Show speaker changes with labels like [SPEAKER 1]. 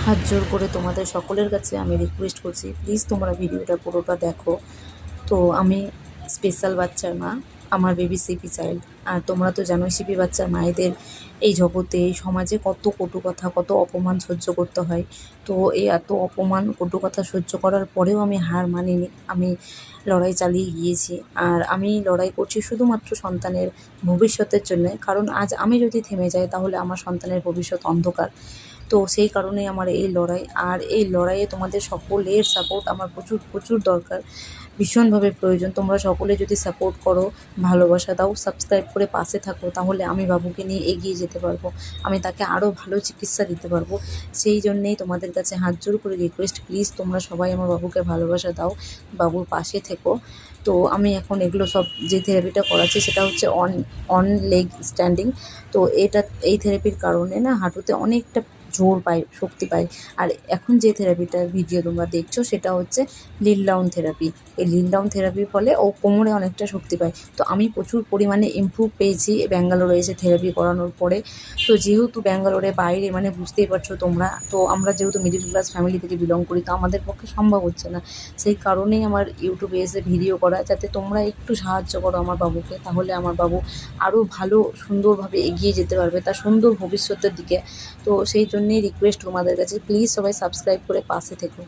[SPEAKER 1] হাত জোর করে তোমাদের সকলের কাছে আমি রিকোয়েস্ট করছি, প্লিজ তোমরা ভিডিওটা পুরোটা দেখো। তো আমি স্পেশাল বাচ্চার মা, আমার বেবি সিপি চাইল্ড। আর তোমরা তো জানোই সিপি বাচ্চার মায়েদের এই জগতে, এই সমাজে কত কটু কথা, কত অপমান সহ্য করতে হয়। তো এই এত অপমান কটু কথা সহ্য করার পরেও আমি হার মানিনি, আমি লড়াই চালিয়ে গিয়েছি। আর আমি লড়াই করছি শুধুমাত্র সন্তানের ভবিষ্যতের জন্যে, কারণ আজ আমি যদি থেমে যাই তাহলে আমার সন্তানের ভবিষ্যৎ অন্ধকার। তো সেই কারণেই আমার এই লড়াই। আর এই লড়াইয়ে তোমাদের সকলের সাপোর্ট আমার প্রচুর প্রচুর দরকার, ভীষণভাবে প্রয়োজন। তোমরা সকলে যদি সাপোর্ট করো, ভালোবাসা দাও, সাবস্ক্রাইব করে পাশে থাকো, তাহলে আমি বাবুকে নিয়ে এগিয়ে যেতে পারবো, আমি তাকে আরও ভালো চিকিৎসা দিতে পারবো। সেই জন্যেই তোমাদের কাছে হাত জোর করে রিকোয়েস্ট, প্লিজ তোমরা সবাই আমার বাবুকে ভালোবাসা দাও, বাবুর পাশে থেকো। তো আমি এখন এগুলো সব যে থেরাপিটা করাচ্ছি সেটা হচ্ছে অন লেগ স্ট্যান্ডিং। তো এই থেরাপির কারণে না হাঁটুতে অনেকটা জোর পাই, শক্তি পাই। আর এখন যে থেরাপিটার ভিডিও তোমরা দেখছো সেটা হচ্ছে লিল ডাউন থেরাপি। এই লিল ডাউন থেরাপির ফলে ও কোমরে অনেকটা শক্তি পায়। তো আমি প্রচুর পরিমাণে ইমপ্রুভ পেয়েছি ব্যাঙ্গালোরে এসে থেরাপি করানোর পরে। তো যেহেতু ব্যাঙ্গালোরে বাইরে, মানে বুঝতেই পারছো তোমরা, তো আমরা যেহেতু মিডল ক্লাস ফ্যামিলি থেকে বিলং করি, তো আমাদের পক্ষে সম্ভব হচ্ছে না। সেই কারণেই আমার ইউটিউবে এসে ভিডিও করা, যাতে তোমরা একটু সাহায্য করো আমার বাবুকে, তাহলে আমার বাবু আরও ভালো সুন্দরভাবে এগিয়ে যেতে পারবে তার সুন্দর ভবিষ্যতের দিকে। তো সেই জন্যেই রিকোয়েস্ট তোমাদের কাছে, প্লিজ সবাই সাবস্ক্রাইব করে পাশে থেকো।